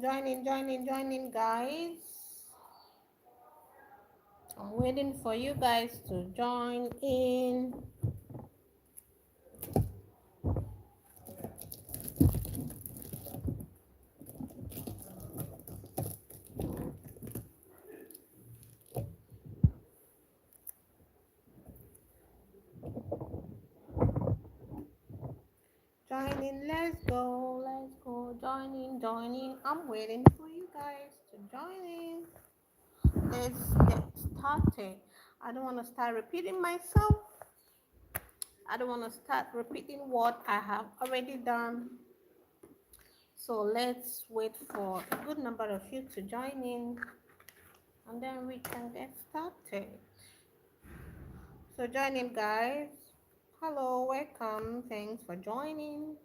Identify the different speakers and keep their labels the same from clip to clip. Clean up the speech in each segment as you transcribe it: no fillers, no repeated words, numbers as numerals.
Speaker 1: Join in, guys. I'm waiting for you guys to join in. Join in, let's go, join in. I'm waiting for you guys to join in. Let's get started. I don't want to start repeating myself. I don't want to start repeating what I have already done. So let's wait for a good number of you to join in and then we can get started. So join in, guys. Hello, welcome. Thanks for joining.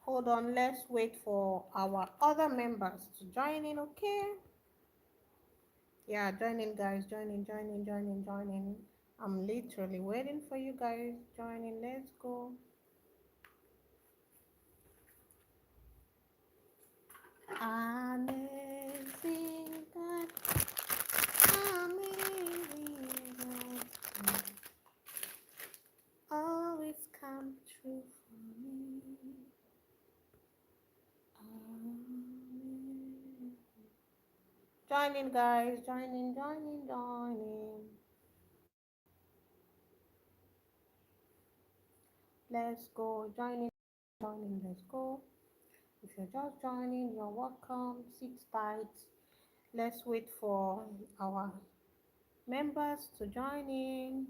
Speaker 1: Hold on, let's wait for our other members to join in, okay? Yeah, join in, guys. Join in. I'm literally waiting for you guys. Join in, let's go. Amazing God, amazing God, always come true for me. Amen. Join in, guys. Join in. Let's go. Join in. Let's go. If you're just joining, you're welcome. Sit tight. Let's wait for our members to join in.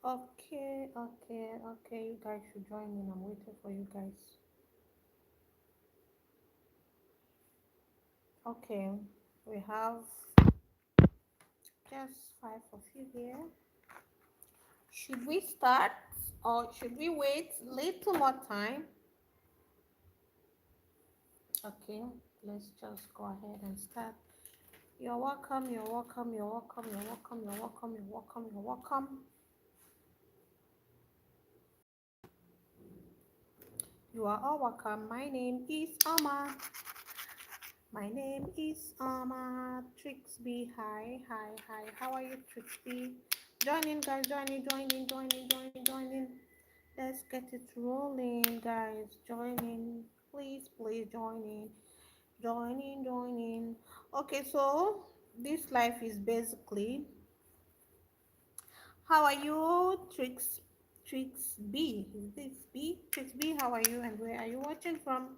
Speaker 1: Okay. You guys should join in. I'm waiting for you guys. Okay, we have just 5 of you here. Should we start or should we wait a little more time? Okay, let's just go ahead and start. You're welcome. You're welcome. You are all welcome. My name is Alma. Trixby. Hi. How are you, Trixby? Join in, guys. Join in. Let's get it rolling, guys. Join in. Please join in. Join in. Okay, so this life is basically, how are you, Trix B? Is this B? Trix B, how are you and where are you watching from?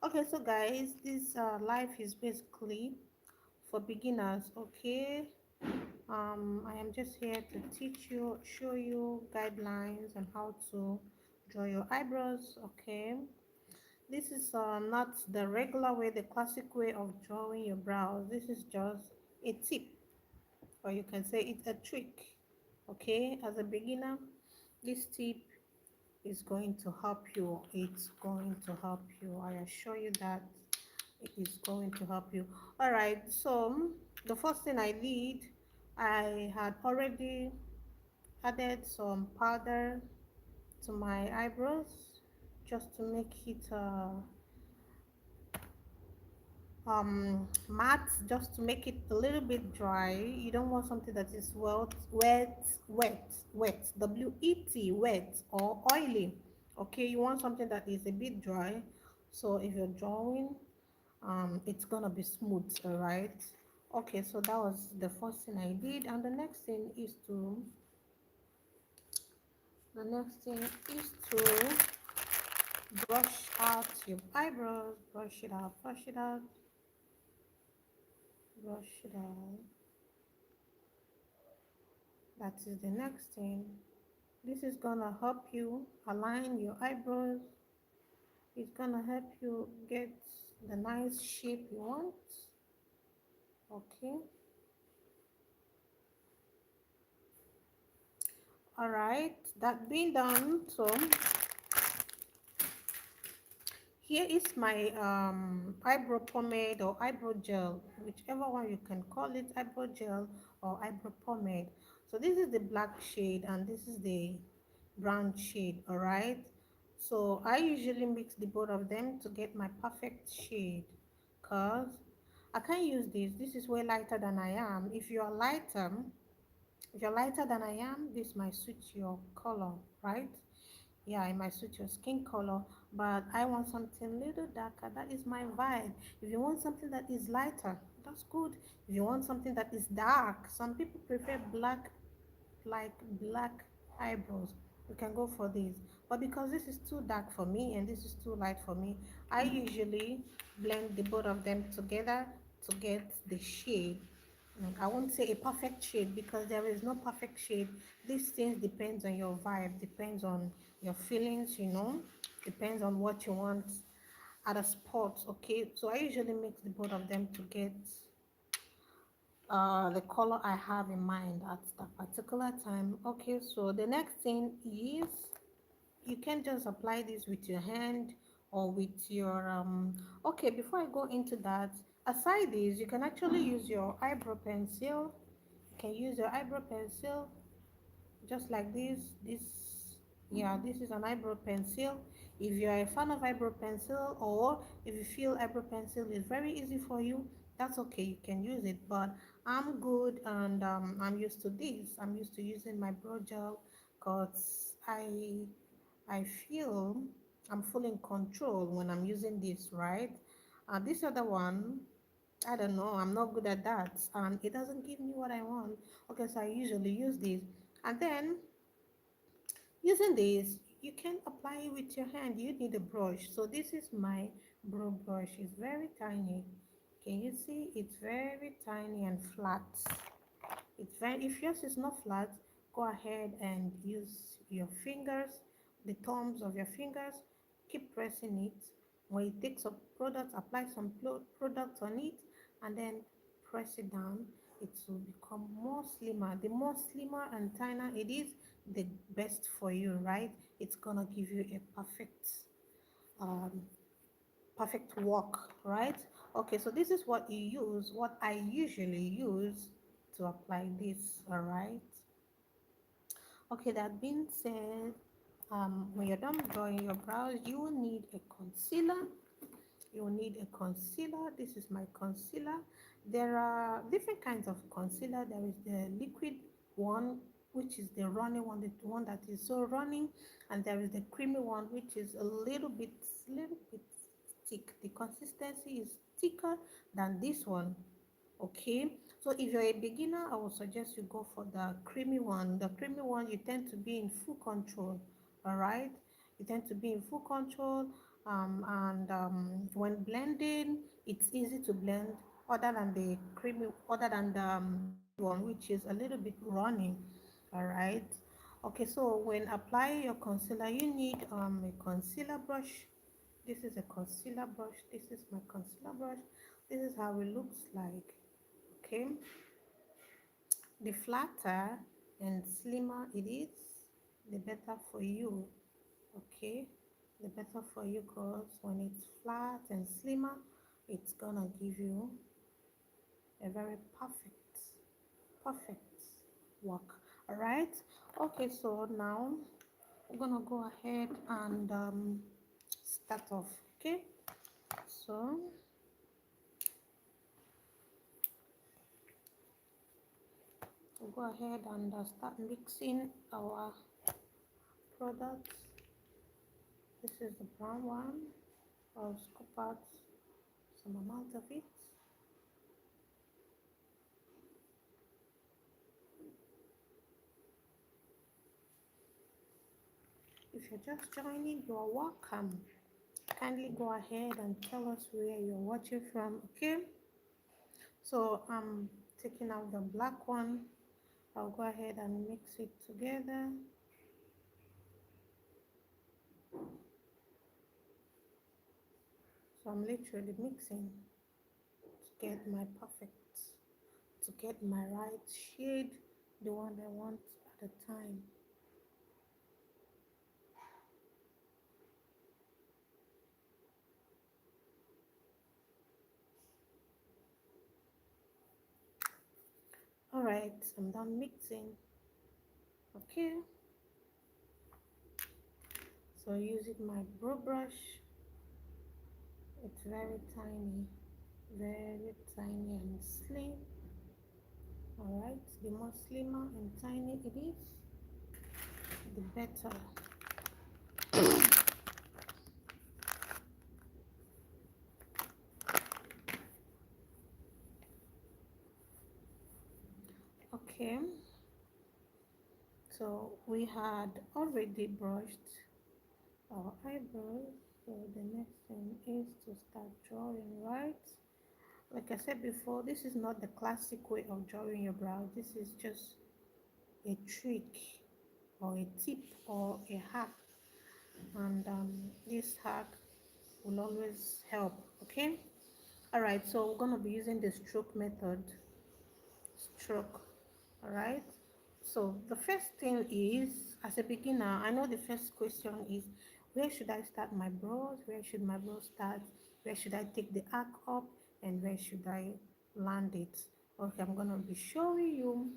Speaker 1: Okay, so guys, this life is basically for beginners, okay? I am just here to teach you, show you guidelines on how to draw your eyebrows, okay? This is not the regular way, the classic way of drawing your brows. This is just a tip, or you can say it's a trick, okay? As a beginner, this tip is going to help you. It's going to help you. I assure you that it is going to help you. All right, so the first thing I did, I had already added some powder to my eyebrows just to make it matte, just to make it a little bit dry. You don't want something that is wet, W-E-T, wet or oily. Okay, you want something that is a bit dry, so if you're drawing, it's gonna be smooth. All right. Okay, so that was the first thing I did, and the next thing is to brush out your eyebrows. Brush it out, brush it out, brush it out. That is the next thing. This is gonna help you align your eyebrows. It's gonna help you get the nice shape you want. Okay. All right, that being done, so here is my eyebrow pomade or eyebrow gel, whichever one you can call it, eyebrow gel or eyebrow pomade. So this is the black shade and this is the brown shade. All right. So I usually mix the both of them to get my perfect shade, cause I can't use this. This is way lighter than I am. If you're lighter than I am, this might suit your color, right? Yeah, it might suit your skin color, but I want something little darker. That is my vibe. If you want something that is lighter, that's good. If you want something that is dark, some people prefer black, like black eyebrows. You can go for these. But because this is too dark for me and this is too light for me, I usually blend the both of them together to get the shade. I won't say a perfect shade because there is no perfect shade. These things depends on your vibe, depends on your feelings, depends on what you want at a spot. Okay, so I usually mix the both of them to get the color I have in mind at that particular time. Okay, so the next thing is you can just apply this with your hand or with your okay, before I go into that, aside this, you can actually use your eyebrow pencil. You can use your eyebrow pencil just like this. Yeah, this is an eyebrow pencil. If you are a fan of eyebrow pencil, or if you feel eyebrow pencil is very easy for you, that's okay, you can use it. But I'm good, and I'm used to this. I'm used to using my brow gel because I feel I'm full in control when I'm using this, right? This other one, I don't know, I'm not good at that, and it doesn't give me what I want. Okay, so I usually use this, and then using this, you can apply it with your hand. You need a brush. So this is my brow brush. It's very tiny. Can you see? It's very tiny and flat. It's very, if yours is not flat, go ahead and use your fingers, the thumbs of your fingers, keep pressing it. When you take some product, apply some product on it, and then press it down. It will become more slimmer. The more slimmer and thinner it is, the best for you, right? It's gonna give you a um, perfect walk, right? Okay, so this is what you use, what I usually use to apply this, all right? Okay, that being said, when you're done drawing your brows, you will need a concealer. You will need a concealer. This is my concealer. There are different kinds of concealer. There is the liquid one, which is the runny one, the one that is so running, and there is the creamy one, which is a little bit thick. The consistency is thicker than this one. Okay, so if you're a beginner, I would suggest you go for the creamy one. The creamy one, you tend to be in full control. All right, you tend to be in full control, and when blending, it's easy to blend. Other than the liquid one, which is a little bit running. All right. Okay, so when applying your concealer, you need a concealer brush. This is a concealer brush. This is my concealer brush. This is how it looks like. Okay, the flatter and slimmer it is, the better for you. Okay, the better for you, because when it's flat and slimmer, it's gonna give you a very perfect work. All right. Okay, so now we're gonna go ahead and start off. Okay, so we'll go ahead and start mixing our products. This is the brown one. I'll scoop out some amount of it. If you're just joining, you're welcome. Kindly go ahead and tell us where you're watching from. Okay, so I'm taking out the black one. I'll go ahead and mix it together. So I'm literally mixing to get my to get my right shade, the one I want at the time. All right, I'm done mixing. Okay, So using my brow brush, it's very tiny and slim. Alright, the more slimmer and tiny it is, the better. Okay, so we had already brushed our eyebrows. So the next thing is to start drawing, right? Like I said before, this is not the classic way of drawing your brow. This is just a trick or a tip or a hack, and this hack will always help. Okay. All right. So we're gonna be using the stroke method. Stroke. All right. So the first thing is, as a beginner, I know the first question is, where should I start my brows? Where should my brows start? Where should I take the arc up? And where should I land it? Okay, I'm gonna be showing you.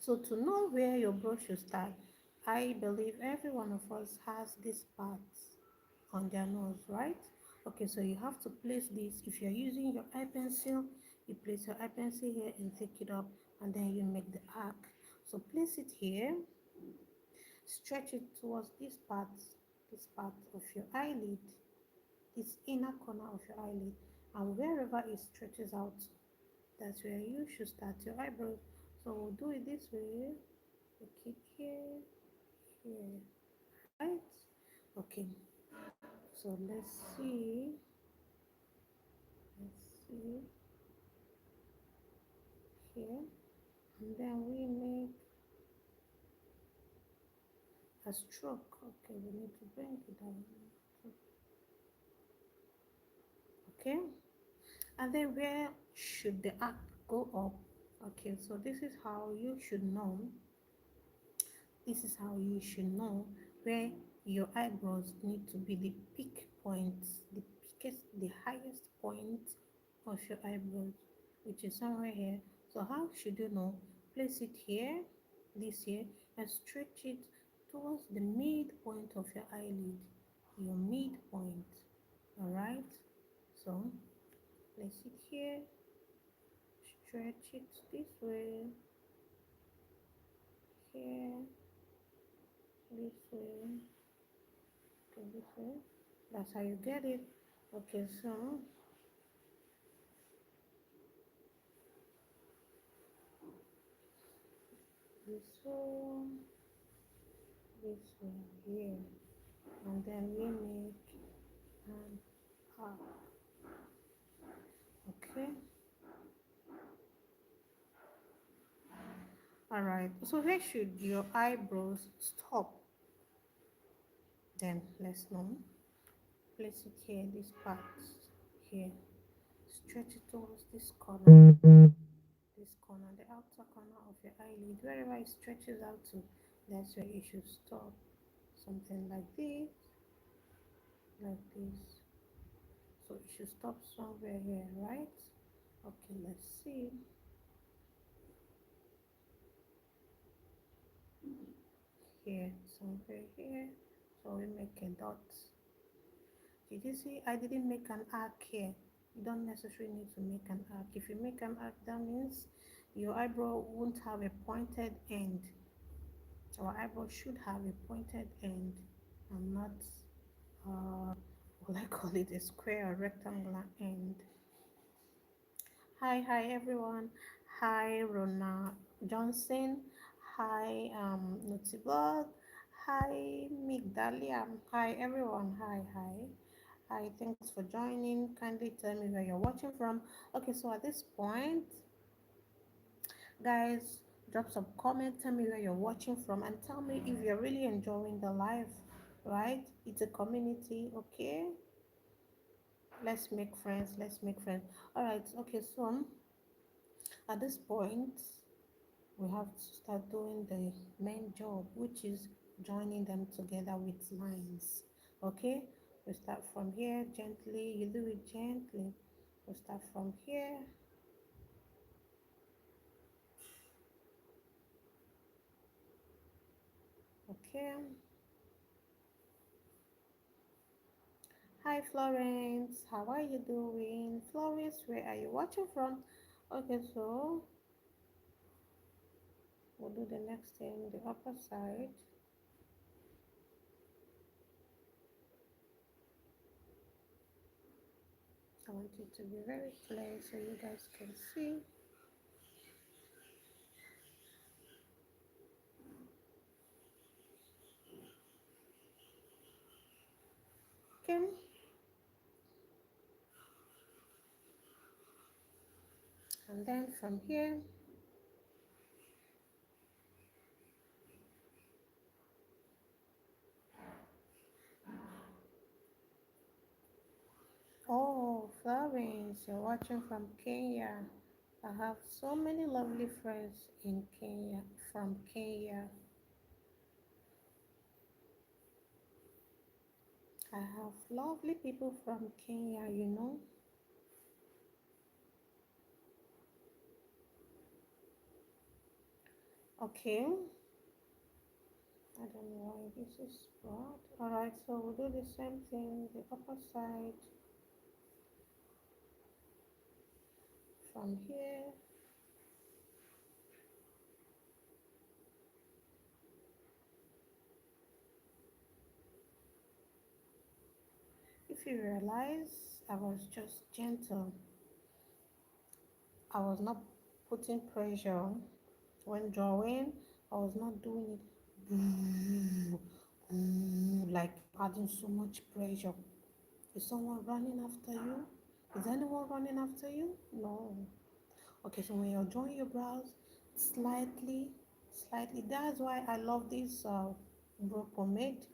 Speaker 1: So to know where your brow should start, I believe every one of us has this part on their nose, right? Okay, so you have to place this. If you're using your eye pencil, you place your eye pencil here and take it up, and then you make the arc. So place it here, stretch it towards this part of your eyelid, this inner corner of your eyelid, and wherever it stretches out, that's where you should start your eyebrows. So we'll do it this way. Okay, here, right? Okay, so let's see here, and then we make a stroke. Okay, we need to bring it down. Okay, and then where should the arc go up? Okay, so this is how you should know where your eyebrows need to be, the peak points, the highest point of your eyebrows, which is somewhere here. So how should you know? Place it here, this here, and stretch it towards the midpoint of your eyelid, your midpoint. All right. So place it here, stretch it this way, here, this way, okay, this way. That's how you get it. Okay, so this way, this way here, and then we make an arc. Okay. All right. So where should your eyebrows stop? Then let's know. Place it here, this part here. Stretch it towards this corner, the outer corner of your eyelid, wherever it stretches out to. That's where you should stop. Something like this, like this. So it should stop somewhere here, right? Okay, let's see. Here, somewhere here. So we make a dot. Did you see I didn't make an arc here? You don't necessarily need to make an arc. If you make an arc, that means your eyebrow won't have a pointed end. Our eyebrow should have a pointed end and not what I call it, a square or rectangular end. Hi everyone. Hi Rona Johnson. Hi Notibug. Hi Migdalia. Hi everyone. Hi. Thanks for joining. Kindly tell me where you're watching from. Okay, so at this point, guys, drop some comment. Tell me where you're watching from, and tell me if you're really enjoying the live. Right? It's a community. Okay. Let's make friends. Let's make friends. All right. Okay. So at this point, we have to start doing the main job, which is joining them together with lines. Okay, we start from here gently, you do it gently. We start from here. Okay, Hi Florence, how are you doing? Florence, where are you watching from? Okay, so we'll do the next thing, the upper side. I want it to be very clear so you guys can see. Okay, and then from here, oh, Florence, you're watching from Kenya. I have so many lovely friends in Kenya, from Kenya. I have lovely people from Kenya. Okay, I don't know why this is broad. Alright, so we'll do the same thing, the upper side from here. If you realize, I was just gentle. I was not putting pressure when drawing. I was not doing it like adding so much pressure. Is someone running after you? Is anyone running after you? No. Okay, so when you're drawing your brows, slightly, slightly. That's why I love this brow pomade.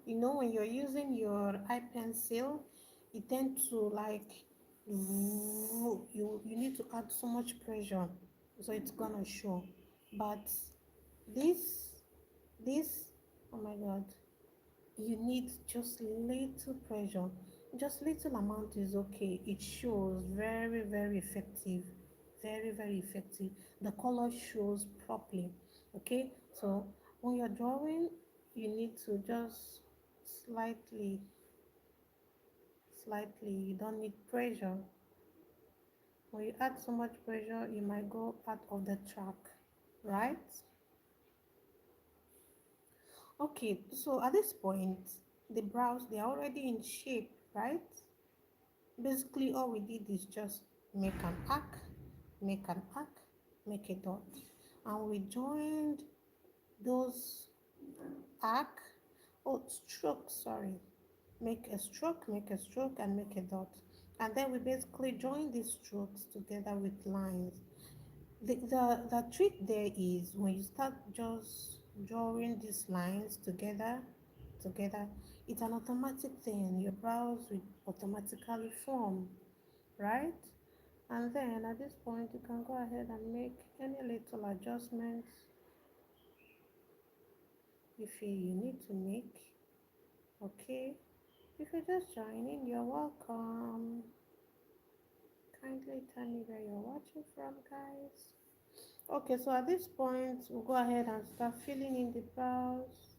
Speaker 1: When you're using your eye pencil, it tends to like you need to add so much pressure, so it's gonna show. But this this, oh my God, you need just little pressure, just little amount is okay. It shows very very effective, very very effective. The color shows properly. Okay, so when you're drawing, you need to just slightly, slightly, you don't need pressure. When you add so much pressure, you might go out of the track, right? Okay, so at this point, the brows, they're already in shape, right? Basically, all we did is just make an arc, make an arc, make a dot. And we joined those arc, oh, stroke, sorry. Make a stroke, and make a dot. And then we basically join these strokes together with lines. The trick there is when you start just drawing these lines together, it's an automatic thing. Your brows will automatically form, right? And then at this point, you can go ahead and make any little adjustments you feel you need to make. Okay, if you're just joining, you're welcome. Kindly tell me where you're watching from, guys. Okay, so at this point, we'll go ahead and start filling in the brows.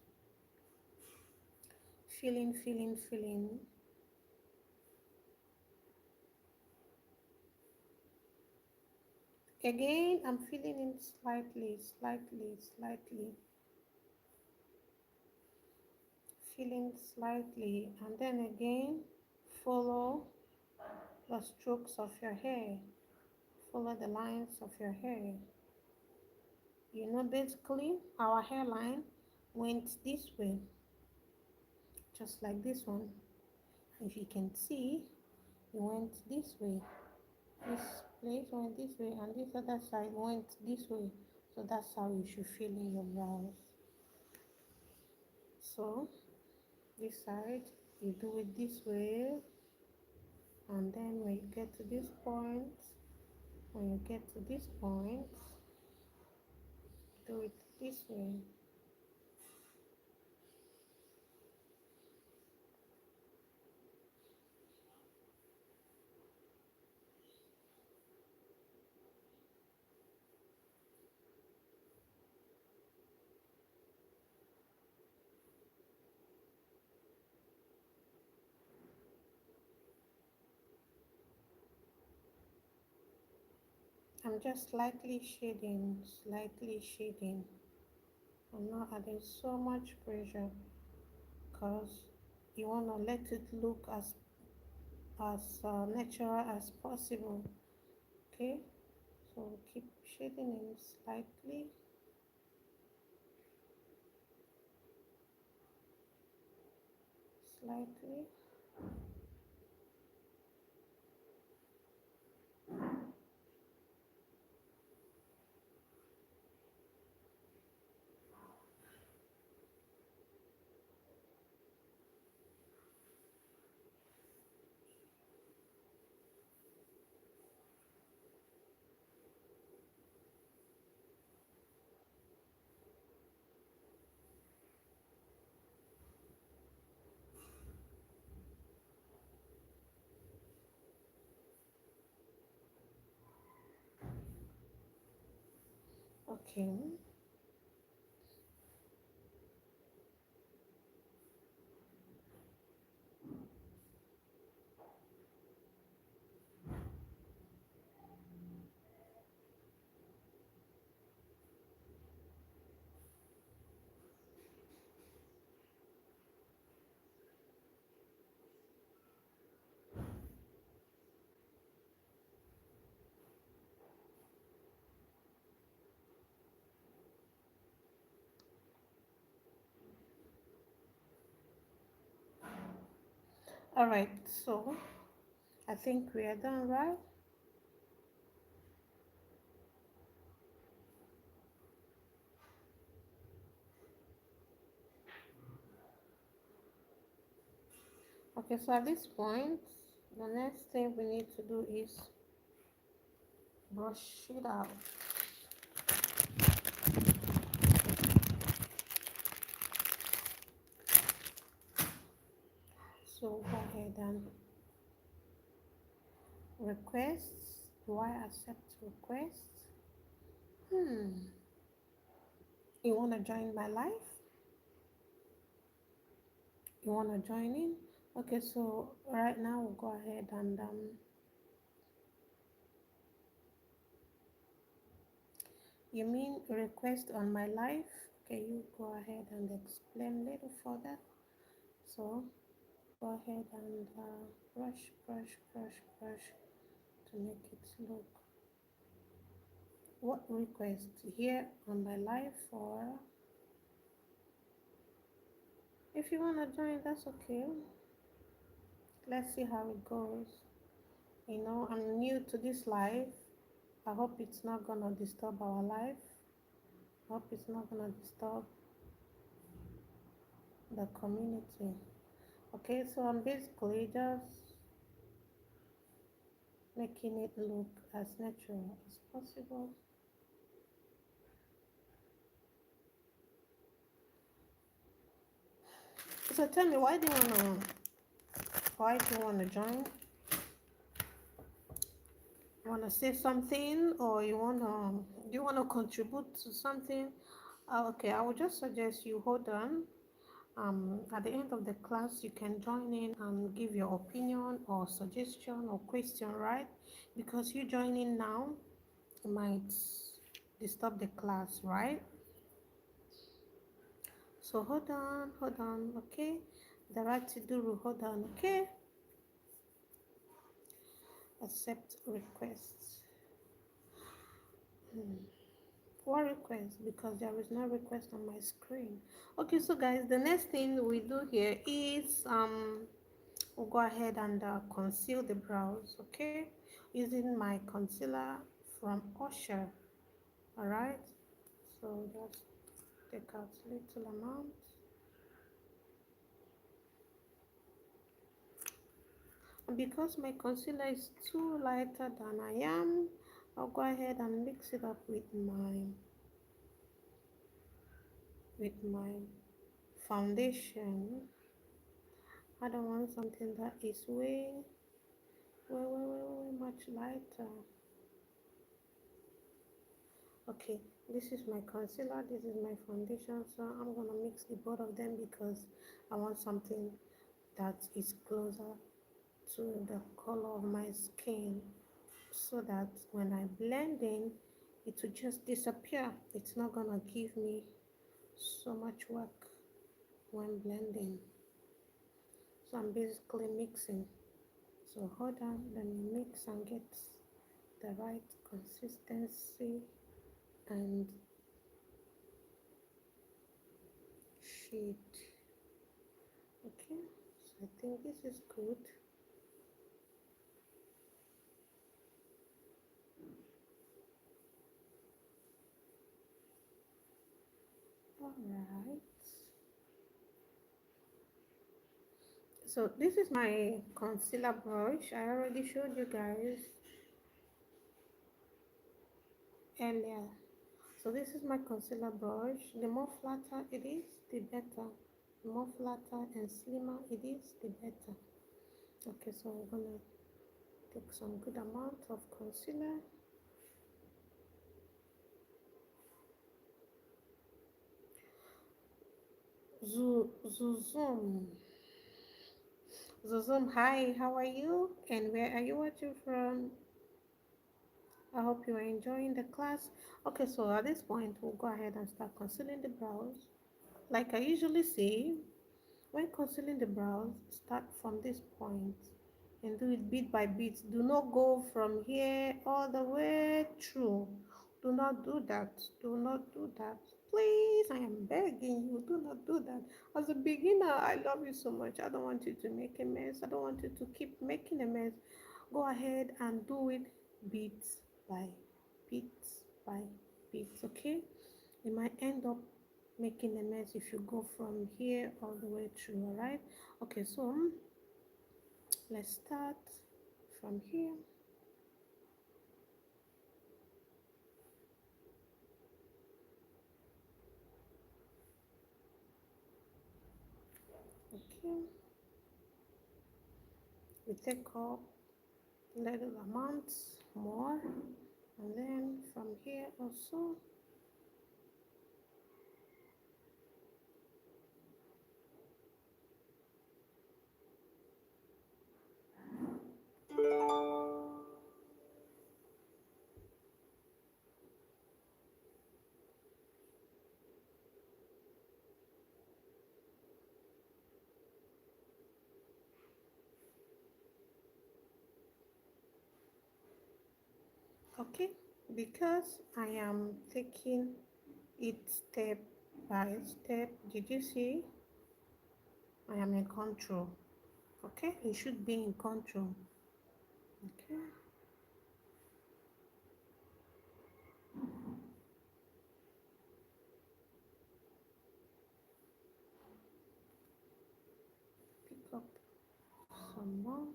Speaker 1: Filling, filling, filling. Again, I'm filling in slightly, slightly, slightly. Filling slightly, and then again, follow the strokes of your hair. Follow the lines of your hair. Basically, our hairline went this way, just like this one. If you can see, it went this way. This place went this way, and this other side went this way. So that's how you should fill in your brows. So this side, you do it this way, and then when you get to this point, when you get to this point, do it this way. I'm just slightly shading. I'm not adding so much pressure because you want to let it look as natural as possible. Okay, so keep shading in slightly. Okay. All right. So I think we are done, right? Okay. So at this point, the next thing we need to do is brush it out. So go ahead and requests. Do I accept requests? Hmm. You want to join my life? You want to join in? Okay, so right now we'll go ahead and you mean request on my life? Okay, you go ahead and explain a little further. So go ahead and brush to make it look. What request here on my life, or if you want to join, that's okay. Let's see how it goes. You know, I'm new to this life. I hope it's not gonna disturb our life. I hope it's not gonna disturb the community. Okay, so I'm basically just making it look as natural as possible. So tell me, why do you wanna join? You wanna say something, or do you wanna contribute to something? Okay, I would just suggest you hold on. At the end of the class, you can join in and give your opinion or suggestion or question, right? Because you joining now might disturb the class, right? So hold on, okay? The right to do, hold on, okay? Accept requests. Hmm. What request? Because there is no request on my screen. Okay, so guys, the next thing we do here is we'll go ahead and conceal the brows, okay? Using my concealer from Usher, all right? So just take out little amount. And because my concealer is too lighter than I am, I'll go ahead and mix it up with my foundation. I don't want something that is way much lighter. Okay, this is my concealer, this is my foundation, so I'm gonna mix the both of them because I want something that is closer to the color of my skin. so that when I blend in, it will just disappear. It's not gonna give me so much work when blending. So I'm basically mixing. So hold on, let me mix and get the right consistency and shade. Okay, so I think this is good. All right. So this is my concealer brush. I already showed you guys earlier. So this is my concealer brush. The more flatter it is, the better. The more flatter and slimmer it is, the better. Okay, so we're gonna take some good amount of concealer. Zoom. Zoom, hi, how are you? And where are you watching from? I hope you are enjoying the class. Okay, so at this point, we'll go ahead and start concealing the brows. Like I usually say, when concealing the brows, start from this point and do it bit by bit. Do not go from here all the way through. Do not do that. Do not do that. Please, I am begging you, do not do that. As a beginner, I love you so much. I don't want you to make a mess. I don't want you to keep making a mess. Go ahead and do it bit by bit by bit, okay? You might end up making a mess if you go from here all the way through. All right, okay, so let's start from here. Okay, we take up little amounts more, and then from here also. Okay, because I am taking it step by step, did you see? I am in control. Okay, you should be in control. Okay, pick up some more.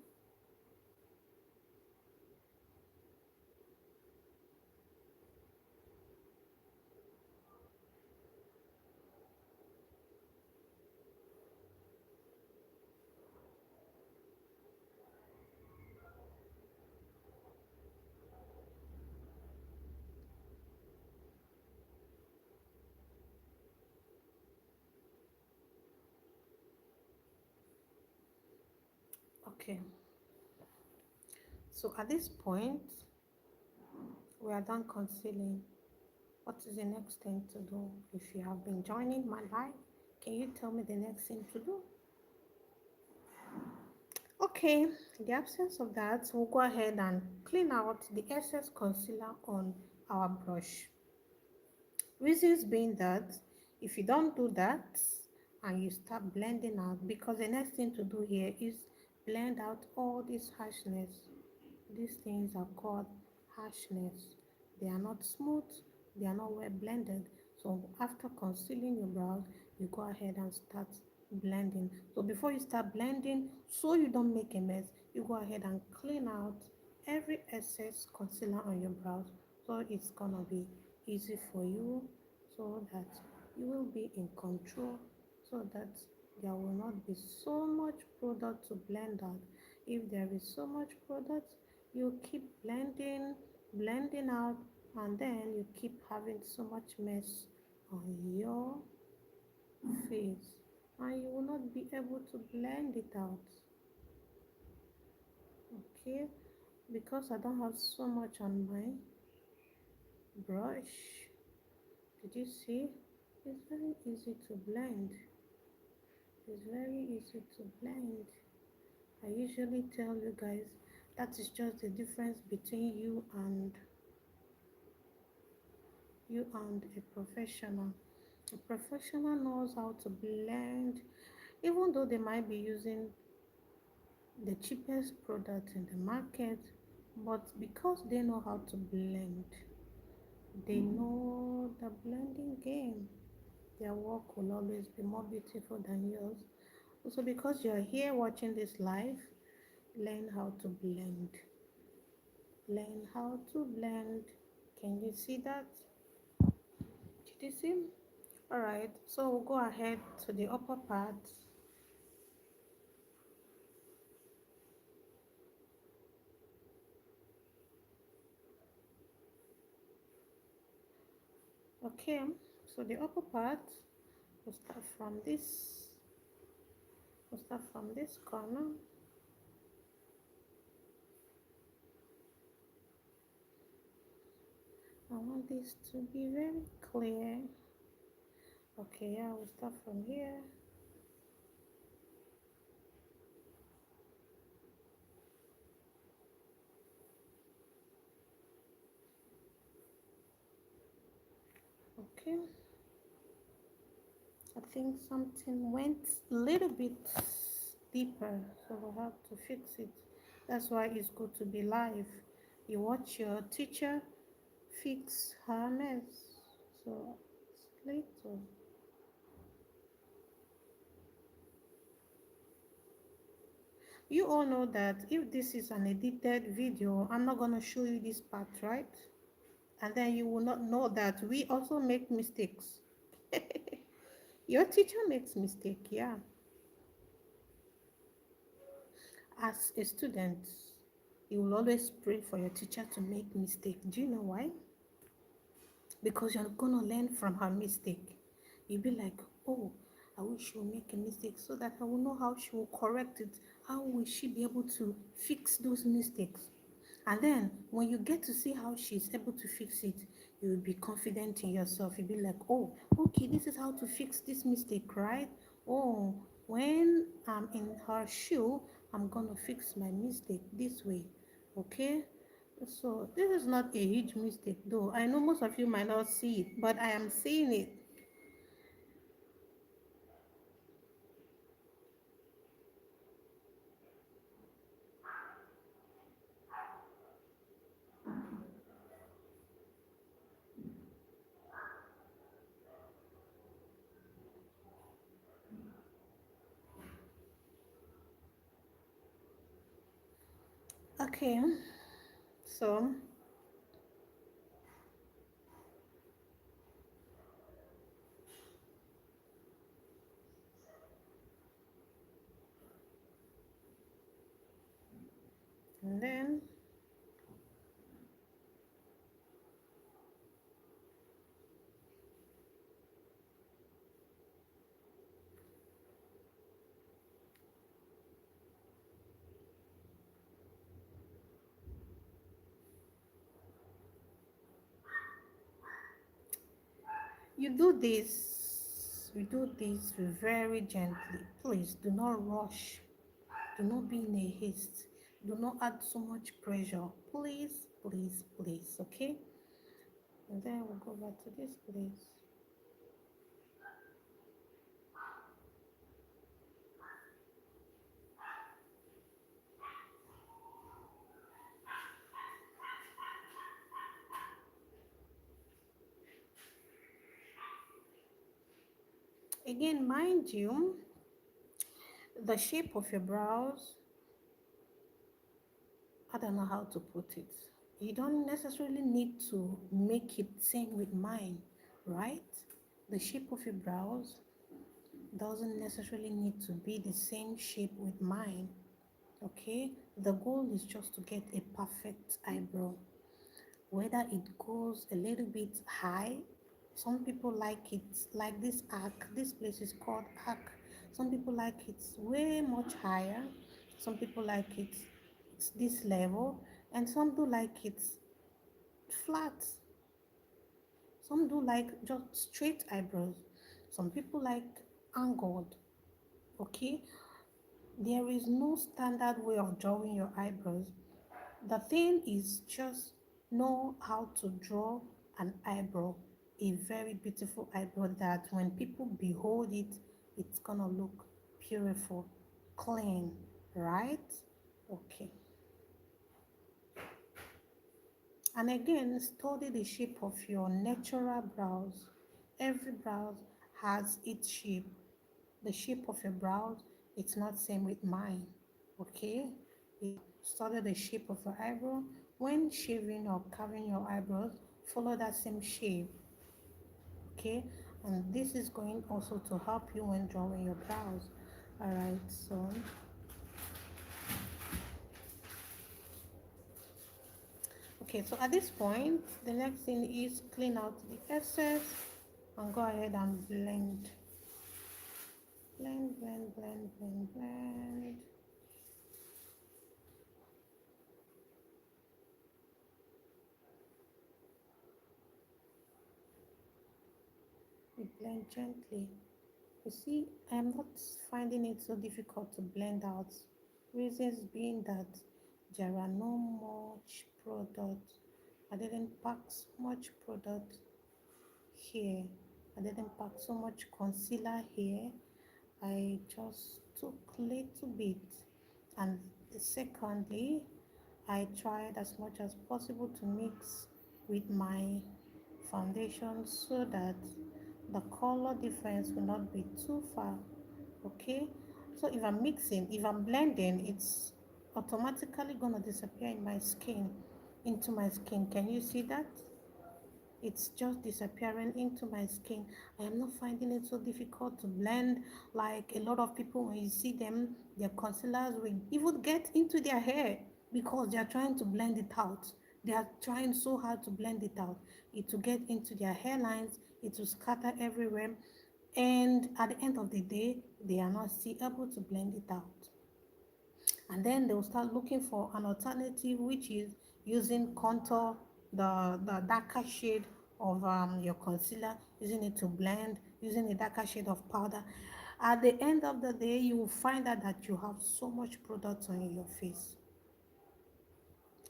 Speaker 1: Okay, so at this point we are done concealing. What is the next thing to do? If you have been joining my live, can you tell me the next thing to do? Okay, in the absence of that, we'll go ahead and clean out the excess concealer on our brush. Reasons being that if you don't do that and you start blending out, because the next thing to do here is blend out all this harshness. These things are called harshness. They are not smooth, they are not well blended. So after concealing your brows, you go ahead and start blending. So before you start blending, so you don't make a mess, you go ahead and clean out every excess concealer on your brows. So it's gonna be easy for you, so that you will be in control, so that there will not be so much product to blend out. If there is so much product, you keep blending out, and then you keep having so much mess on your face, and you will not be able to blend it out. Okay, because I don't have so much on my brush. Did you see? It's very easy to blend. It's very easy to blend. I usually tell you guys that is just the difference between you and a professional. A professional knows how to blend, even though they might be using the cheapest product in the market, but because they know how to blend, they know the blending game. Their work will always be more beautiful than yours. Also, because you're here watching this live, learn how to blend. Learn how to blend. Can you see that? Did you see? Alright, so we'll go ahead to the upper part. Okay, so the upper part, we'll start from this, corner. I want this to be very clear. Okay, yeah, we'll start from here. Okay, I think something went a little bit deeper, so we'll have to fix it. That's why it's good to be live. You watch your teacher fix her mess. So it's little. You all know that if this is an edited video, I'm not gonna show you this part, right? And then you will not know that we also make mistakes. Your teacher makes mistake, yeah. As a student, you will always pray for your teacher to make mistake. Do you know why? Because you're gonna learn from her mistake. You'll be like, oh, I wish she will make a mistake so that I will know how she will correct it. How will she be able to fix those mistakes? And then when you get to see how she's able to fix it, you will be confident in yourself. You'll be like, oh, okay, this is how to fix this mistake, right? Oh, when I'm in her shoe, I'm gonna fix my mistake this way. Okay? So this is not a huge mistake though. I know most of you might not see it, but I am seeing it. Okay, so and then you do this very gently. Please do not rush. Do not be in a haste. Do not add so much pressure. Please, please, please, okay? And then we'll go back to this place. Again, mind you, the shape of your brows, I don't know how to put it. You don't necessarily need to make it same with mine, right? The shape of your brows doesn't necessarily need to be the same shape with mine, okay? The goal is just to get a perfect eyebrow. Whether it goes a little bit high, some people like it like this arc. This place is called arc. Some people like it way much higher. Some people like it it's this level. And some do like it flat. Some do like just straight eyebrows. Some people like angled. Okay, there is no standard way of drawing your eyebrows. The thing is just know how to draw an eyebrow, a very beautiful eyebrow that when people behold it, it's gonna look beautiful, clean, right? Okay. And again, study the shape of your natural brows. Every brow has its shape. The shape of your brows, it's not same with mine. Okay? Study the shape of your eyebrow. When shaving or carving your eyebrows, follow that same shape. Okay? And this is going also to help you when drawing your brows. Alright, so okay, so at this point, the next thing is clean out the excess and go ahead and blend. Blend, blend, blend, blend, blend. We blend gently. You see, I'm not finding it so difficult to blend out. Reasons being that there are no much product. I didn't pack so much product here. I didn't pack so much concealer here. I just took little bit. And secondly, I tried as much as possible to mix with my foundation so that the color difference will not be too far. Okay, so if I'm mixing, if I'm blending, it's automatically gonna disappear in my skin, into my skin. Can you see that? It's just disappearing into my skin. I am not finding it so difficult to blend like a lot of people. When you see them, their concealers will even get into their hair because they are trying to blend it out. They are trying so hard to blend it out. It will get into their hairlines, it will scatter everywhere, and at the end of the day they are not still able to blend it out. And then they'll start looking for an alternative, which is using contour, the darker shade of your concealer, using it to blend, using a darker shade of powder. At the end of the day, you will find out that you have so much product on your face,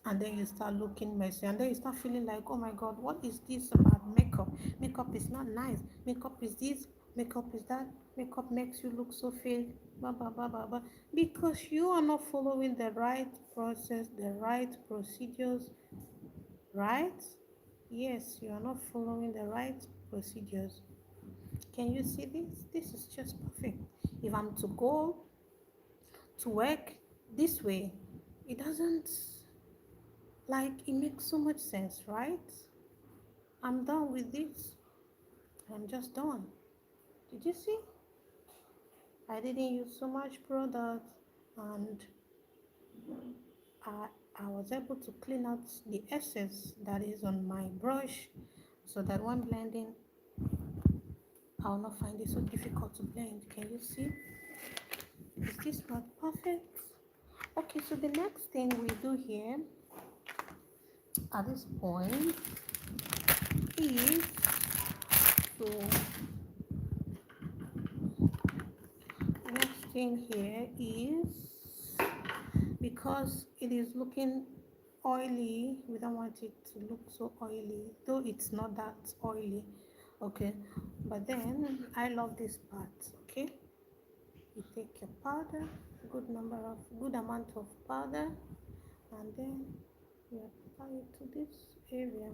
Speaker 1: and then you start looking messy, and then you start feeling like, oh my god, what is this about makeup? Makeup is not nice. Makeup is this, makeup is that. Makeup makes you look so fake, blah blah blah blah blah, because you are not following the right process, the right procedures, right? Yes, you are not following the right procedures. Can you see this? This is just perfect. If I'm to go to work this way, it doesn't, like, it makes so much sense, right? I'm done with this. I'm just done. Did you see? I didn't use so much product, and I, I was able to clean out the excess that is on my brush so that when blending, I will not find it so difficult to blend. Can you see? Is this not perfect? Okay, so the next thing we do here at this point is to, the next thing here is, because it is looking oily, we don't want it to look so oily, though it's not that oily. Okay, but then I love this part. Okay, you take your powder, good amount of powder, and then you apply it to this area,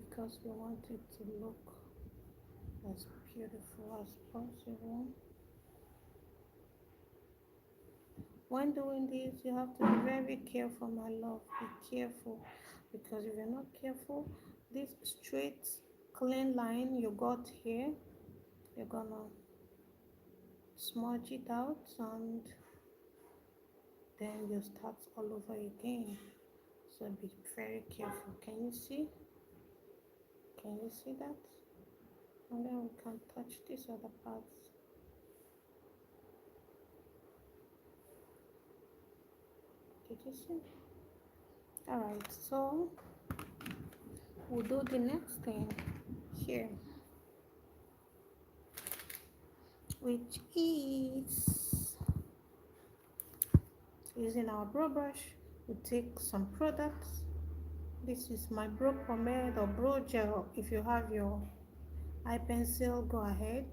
Speaker 1: because we want it to look as beautiful as possible. When doing this, you have to be very careful, my love. Be careful, because if you're not careful, this straight, clean line you got here, you're gonna smudge it out, and then you start all over again. So be very careful. Can you see? Can you see that? And then we can touch this other part. Did you see? Alright, so we'll do the next thing here, which is using our brow brush. We take some products. This is my brow pomade or brow gel. If you have your eye pencil, go ahead,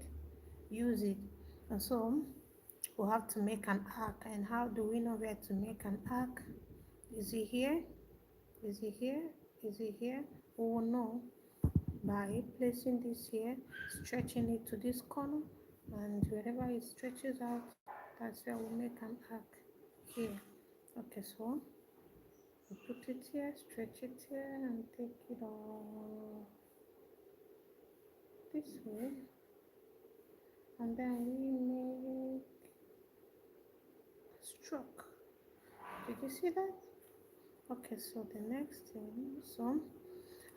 Speaker 1: use it. And so we'll have to make an arc. And how do we know where to make an arc? Is it here? Is it here? Is it here? We will know by placing this here, stretching it to this corner, and wherever it stretches out, that's where we make an arc here. Okay, so we put it here, stretch it here, and take it all this way, and then we make a stroke. Did you see that? Okay, so the next thing, so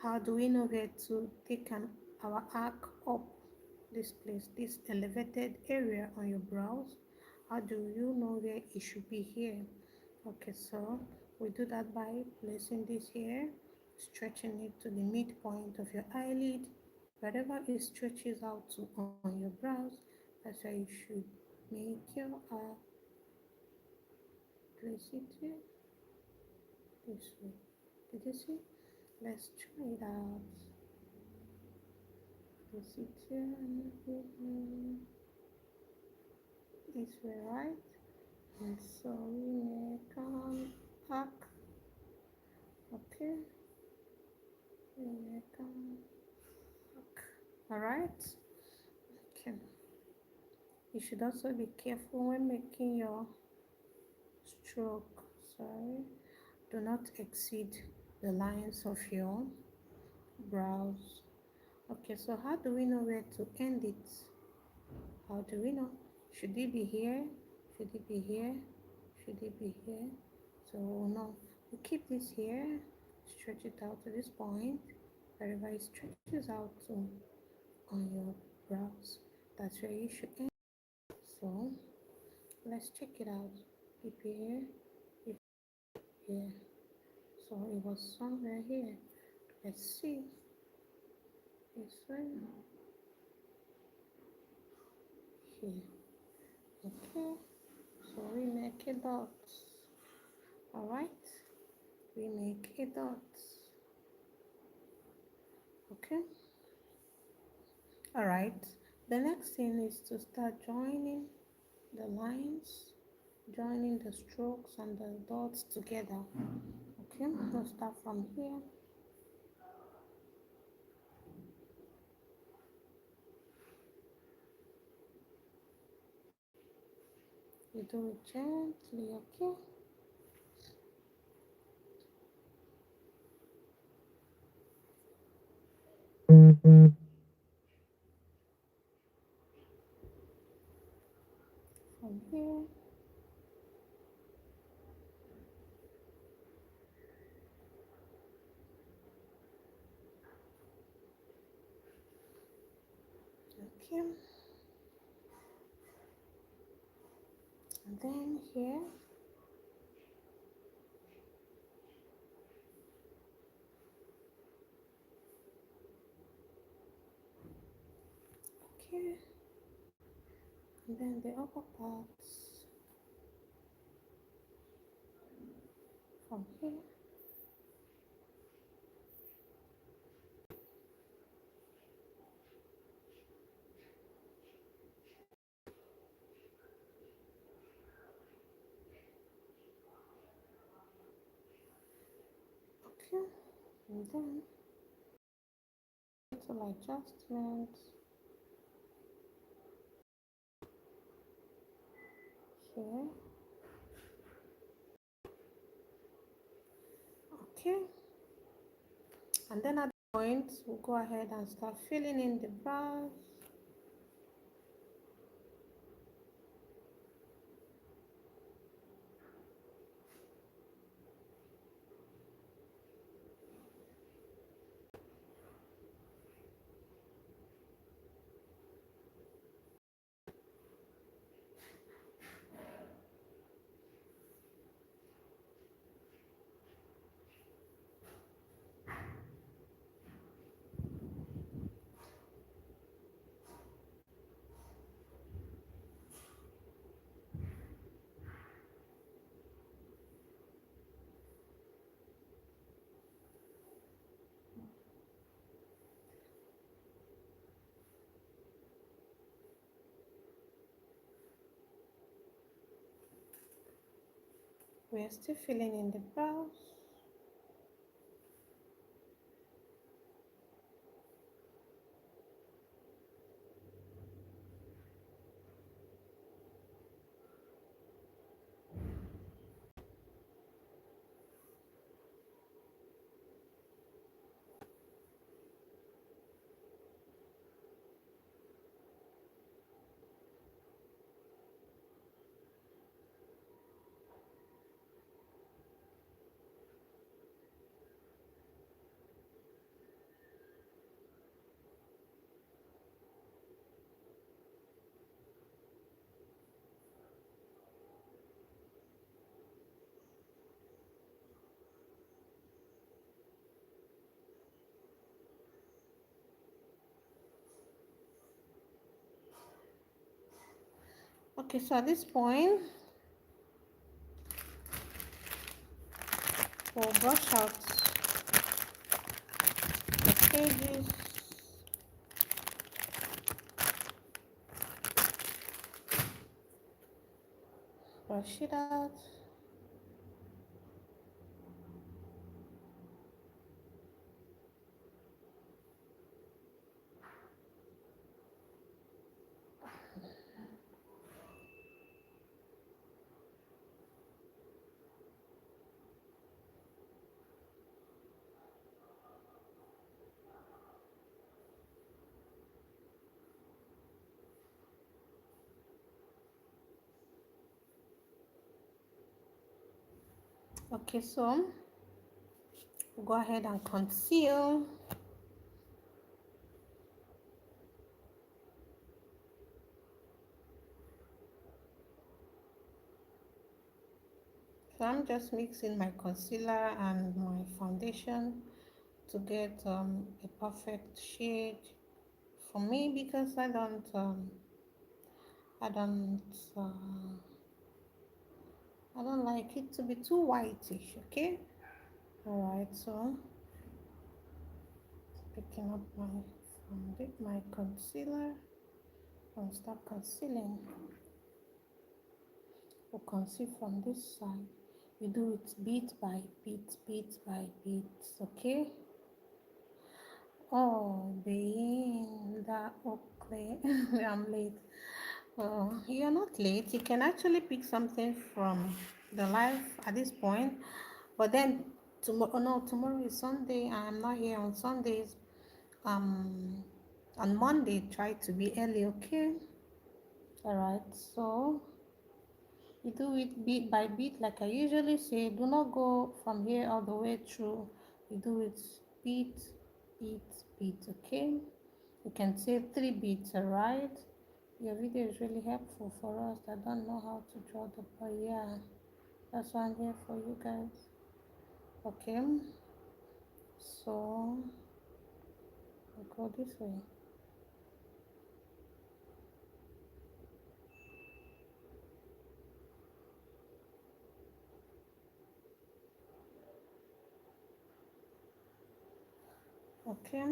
Speaker 1: how do we know where to take our arc up this place, this elevated area on your brows? How do you know where it should be here? Okay, so we do that by placing this here, stretching it to the midpoint of your eyelid. Wherever it stretches out to on your brows, that's where you should make your arc. Place it here, this way. Did you see? Let's try it out. Place it here and this way, right? And so we make an arc. Okay, we make an arc. All right. Okay. You should also be careful when making your stroke. Sorry. Do not exceed the lines of your brows. Okay, so how do we know where to end it? How do we know? Should it be here? Should it be here? Should it be here? So no, we keep this here, stretch it out to this point, wherever it stretches out to on your brows. That's where you should end. So let's check it out. Keep here, keep here. So it was somewhere here. Let's see. This way. Here. Okay. So we make a dot. Alright. We make a dot. Okay. Alright. The next thing is to start joining the lines, joining the strokes and the dots together. Okay, we'll start from here. You do it gently, okay? From here. Okay. And then here. Okay. And then the upper parts from here. Okay. And then little adjustments here. Okay. And then at the point, we'll go ahead and start filling in the brows. We're still filling in the brows. Okay, so at this point, we'll brush out the edges. Brush it out. Okay, so we'll go ahead and conceal. So I'm just mixing my concealer and my foundation to get a perfect shade for me, because I don't uh, I don't like it to be too whitish. Okay, all right. So picking up my concealer and start concealing. We'll conceal from this side. You do it bit by bit, bit by bit. Okay. Oh, Belinda Oakley. I'm late. Oh, you're not late. You can actually pick something from the live at this point. But then tomorrow, no, tomorrow is Sunday. I'm not here on Sundays. Um, on Monday, try to be early, okay? All right. So you do it bit by bit, like I usually say. Do not go from here all the way through. You do it bit, bit, bit, okay? You can say 3 bits, alright? Your video is really helpful for us that don't know how to draw the boy. Yeah, that's why I'm here for you guys. Okay, so I'll go this way. Okay,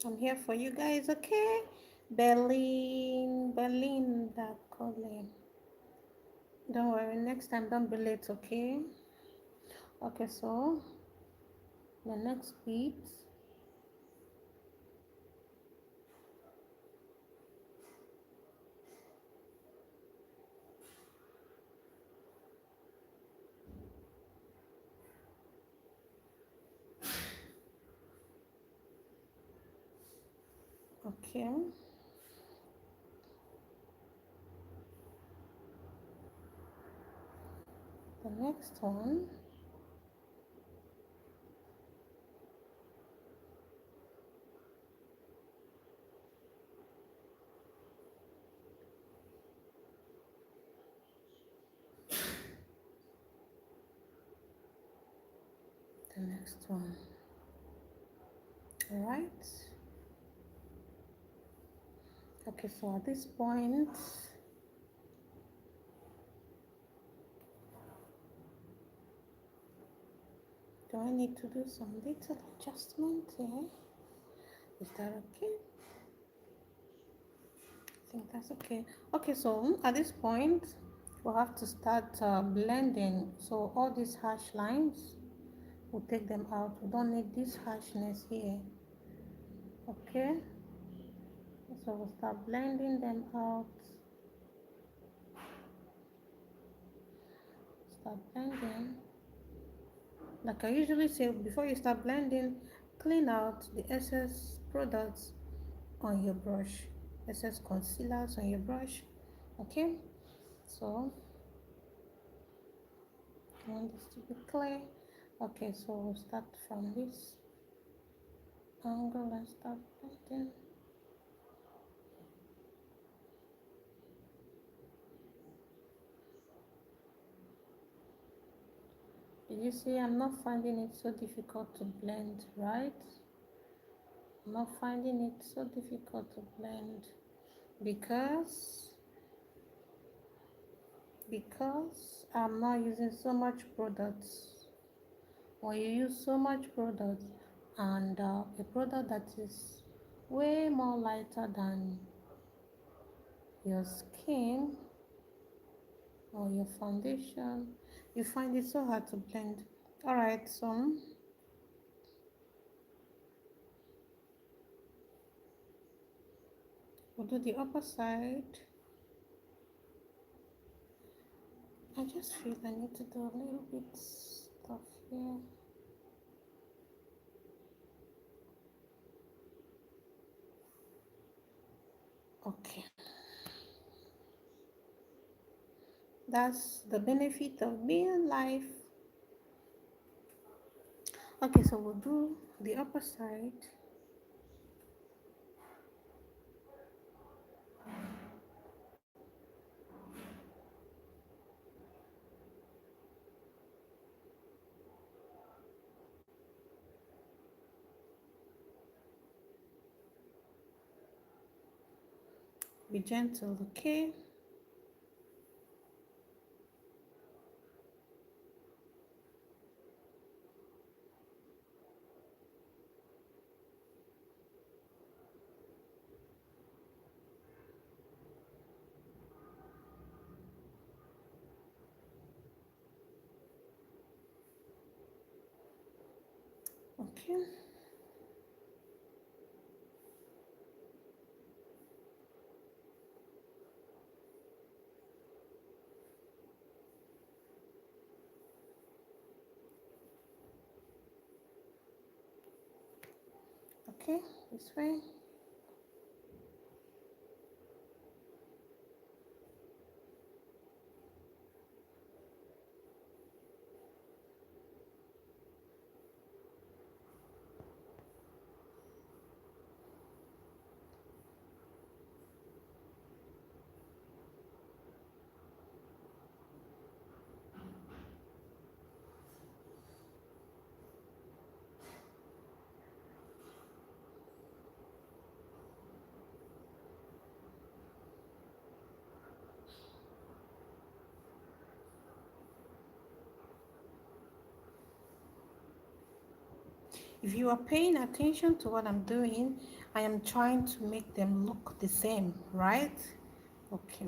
Speaker 1: I'm here for you guys. Okay, Belinda Colin. Don't worry, next time don't be late, okay? Okay, so the next beat. Okay, the next one. The next one. All right. Okay, so at this point, do I need to do some little adjustment here? Is that okay? think that's okay. Okay, so at this point, we'll have to start blending. So all these harsh lines, we'll take them out. We don't need this harshness here. Okay, so we'll start blending them out. Start blending. Like I usually say, before you start blending, clean out the excess products on your brush, excess concealers on your brush. Okay, so I want this to be clear. Okay, so we'll start from this angle and start blending. Did you see I'm not finding it so difficult to blend, right? I'm not finding it so difficult to blend because I'm not using so much products. When you use so much product and a product that is way more lighter than your skin or your foundation, you find it so hard to blend. All right, so we'll do the upper side. I just feel I need to do a little bit stuff here. Okay, that's the benefit of being live. Okay, so we'll do the upper side. Be gentle, okay? Okay, okay, this way. If you are paying attention to what I'm doing, I am trying to make them look the same, right? Okay.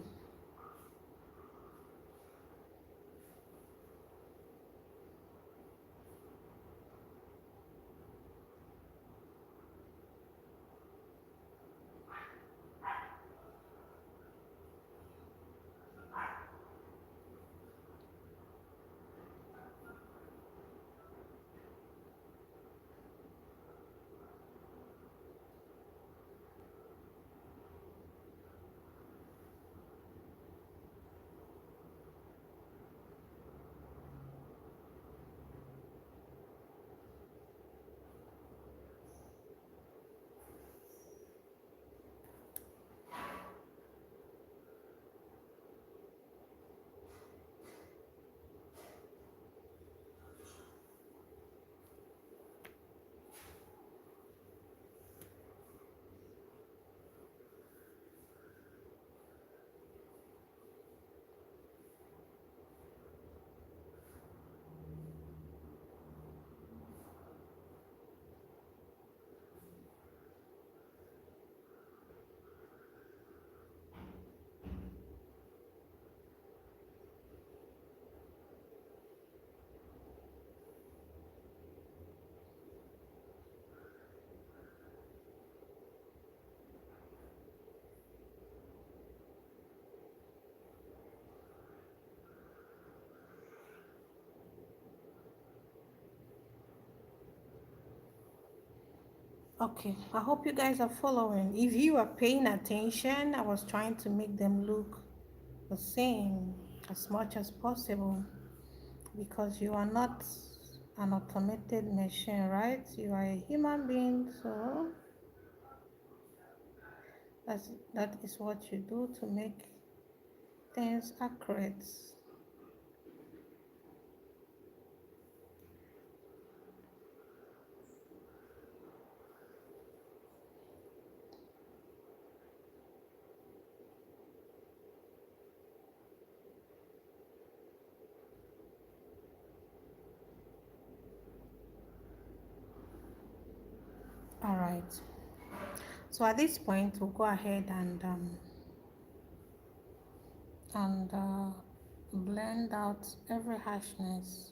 Speaker 1: Okay, I hope you guys are following. If you are paying attention, I was trying to make them look the same as much as possible because you are not an automated machine, right? You are a human being, so that is what you do to make things accurate. All right. So at this point, we'll go ahead and blend out every harshness.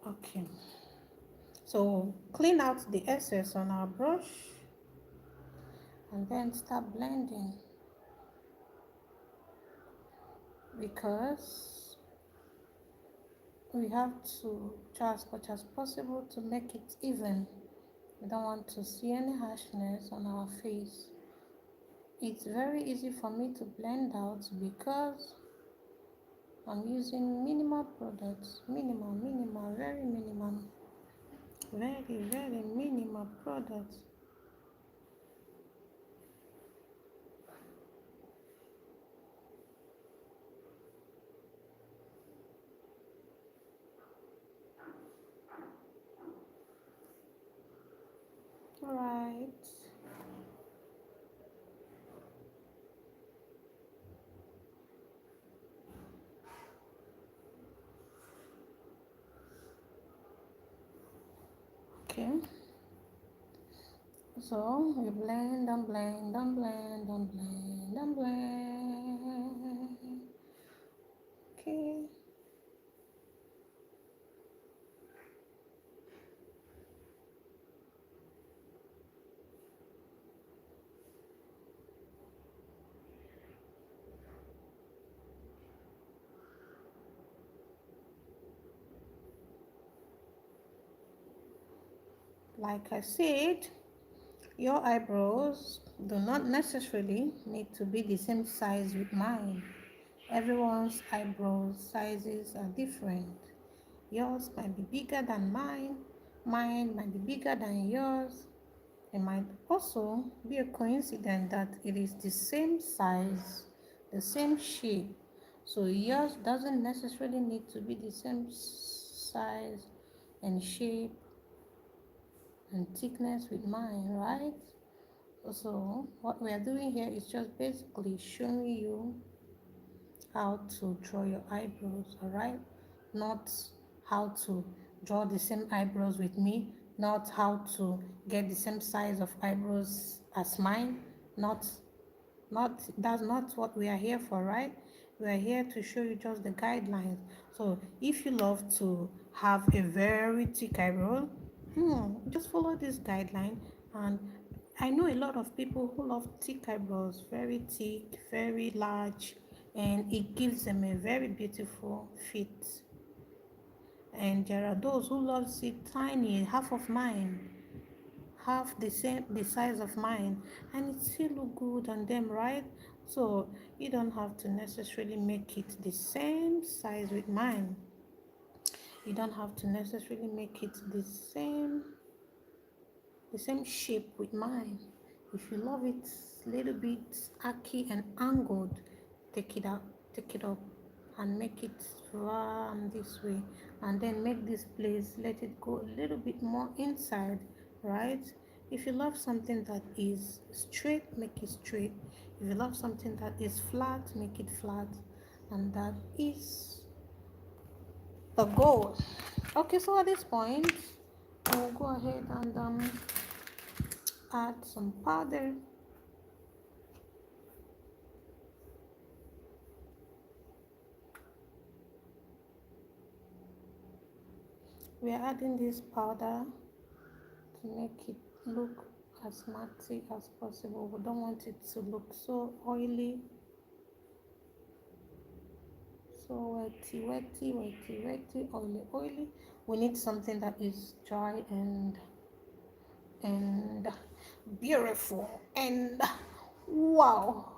Speaker 1: Okay. So clean out the excess on our brush and then start blending because we have to try as much as possible to make it even. We don't want to see any harshness on our face. It's very easy for me to blend out because I'm using minimal products. Minimal, very minimum. Very minimal products. Right. Okay. So we blend and blend and blend and blend and blend. Okay. Like I said, your eyebrows do not necessarily need to be the same size with mine. Everyone's eyebrow sizes are different. Yours might be bigger than mine might be bigger than yours. It might also be a coincidence that it is the same size, the same shape. So yours doesn't necessarily need to be the same size and shape and thickness with mine, right? So what we are doing here is just basically showing you how to draw your eyebrows, all right? Not how to draw the same eyebrows with me, not how to get the same size of eyebrows as mine, not that's not what we are here for, right? We are here to show you just the guidelines. So if you love to have a very thick eyebrow, just follow this guideline. And I know a lot of people who love thick eyebrows, very thick, very large, and it gives them a very beautiful fit. And there are those who love it tiny, half of mine, half the size of mine, and it still look good on them, right? So you don't have to necessarily make it the same size with mine. You don't have to necessarily make it the same shape with mine. If you love it a little bit archy and angled, take it out, take it up, and make it round this way, and then make this place, let it go a little bit more inside, right? If you love something that is straight, make it straight. If you love something that is flat, make it flat, and that is the goal. Okay, so at this point, we'll go ahead and add some powder. We are adding this powder to make it look as matte as possible. We don't want it to look so oily, so wetty, oily. We need something that is dry and beautiful and wow.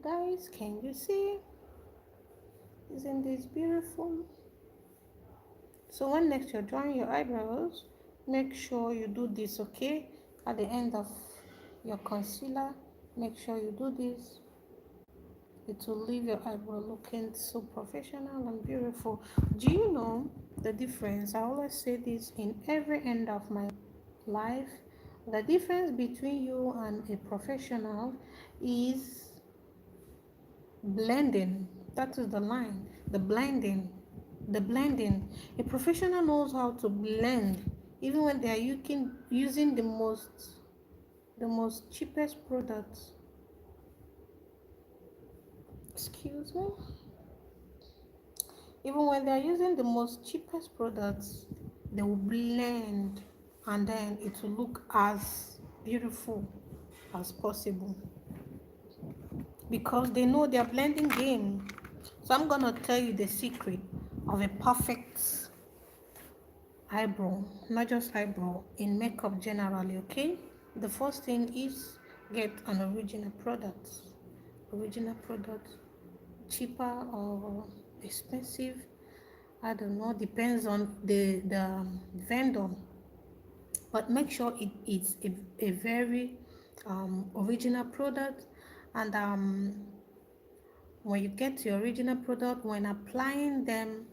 Speaker 1: Guys, can you see? Isn't this beautiful? So when next you're drawing your eyebrows, make sure you do this, okay? At the end of your concealer, make sure you do this. It will leave your eyebrow looking so professional and beautiful. Do you know the difference? I always say this in every end of my life. The difference between you and a professional is blending. That is the line. The blending. The blending. A professional knows how to blend even when they are using the most cheapest products. Excuse me. Even when they are using the most cheapest products, they will blend and then it will look as beautiful as possible because they know their blending game. So I'm gonna tell you the secret of a perfect eyebrow, not just eyebrow, in makeup generally, okay? The first thing is get an original product. Original product, cheaper or expensive, I don't know, depends on the vendor, but make sure it's a very original product. And when you get your original product, when applying them,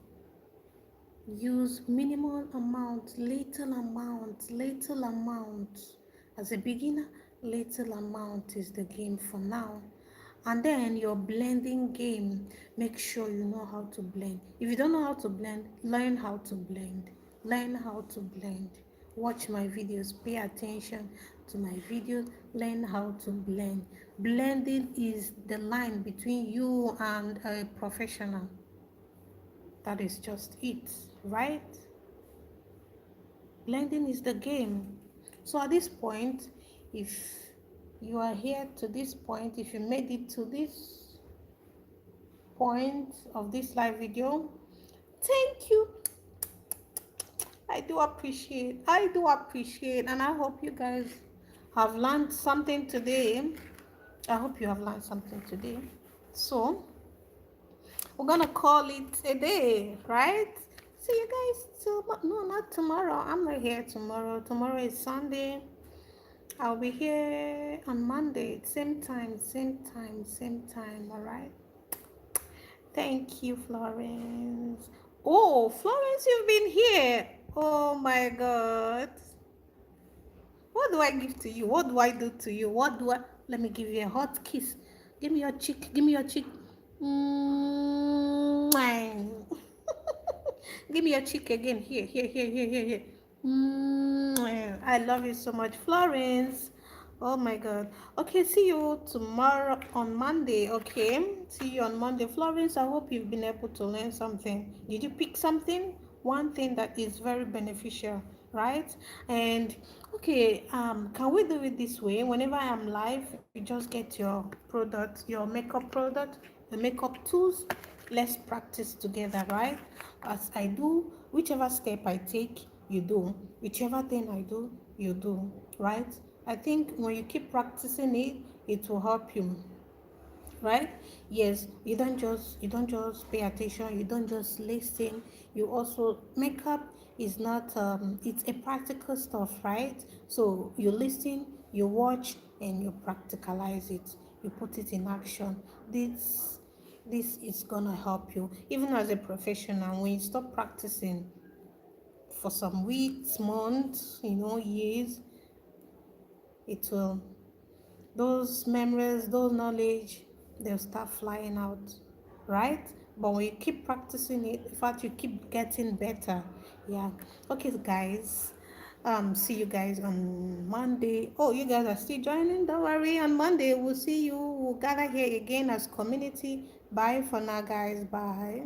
Speaker 1: use minimal amount, little amount. As a beginner, little amount is the game for now. And then your blending game, make sure you know how to blend. If you don't know how to blend, learn how to blend. Learn how to blend. Watch my videos, pay attention to my videos, learn how to blend. Blending is the line between you and a professional. That is just it, right? Blending is the game. So at this point, if you are here to this point, if you made it to this point of this live video, thank you. I do appreciate, and I hope you guys have learned something today. I hope you have learned something today. So we're gonna call it a day, right? See you guys no, not tomorrow. I'm not here tomorrow. Tomorrow is Sunday. I'll be here on Monday, same time, all right? Thank you, Florence. Oh, Florence, you've been here. Oh my God. What do I give to you? What do I do to you? Let me give you a hot kiss. Give me your cheek. Give me your cheek. Mwah. Give me your cheek again. Here. I love you so much, Florence. Oh my God. Okay, see you tomorrow on Monday. Okay, see you on Monday, Florence. I hope you've been able to learn something. Did you pick something? One thing that is very beneficial, right? And okay, can we do it this way? Whenever I'm live, you just get your product, your makeup product, the makeup tools. Let's practice together, right? As I do, whichever step I take, you do. Whichever thing I do, you do, right? I think when you keep practicing it, it will help you, right? Yes, you don't just pay attention, you don't just listen, you also makeup is not it's a practical stuff, right? So you listen, you watch, and you practicalize it, you put it in action. This is gonna help you even as a professional. When you stop practicing for some weeks, months, years, it will those memories, those knowledge, they'll start flying out, right? But when you keep practicing it, in fact, you keep getting better. Yeah. Okay, guys. See you guys on Monday. Oh, you guys are still joining? Don't worry. On Monday, we'll see you. We'll gather here again as community. Bye for now, guys. Bye.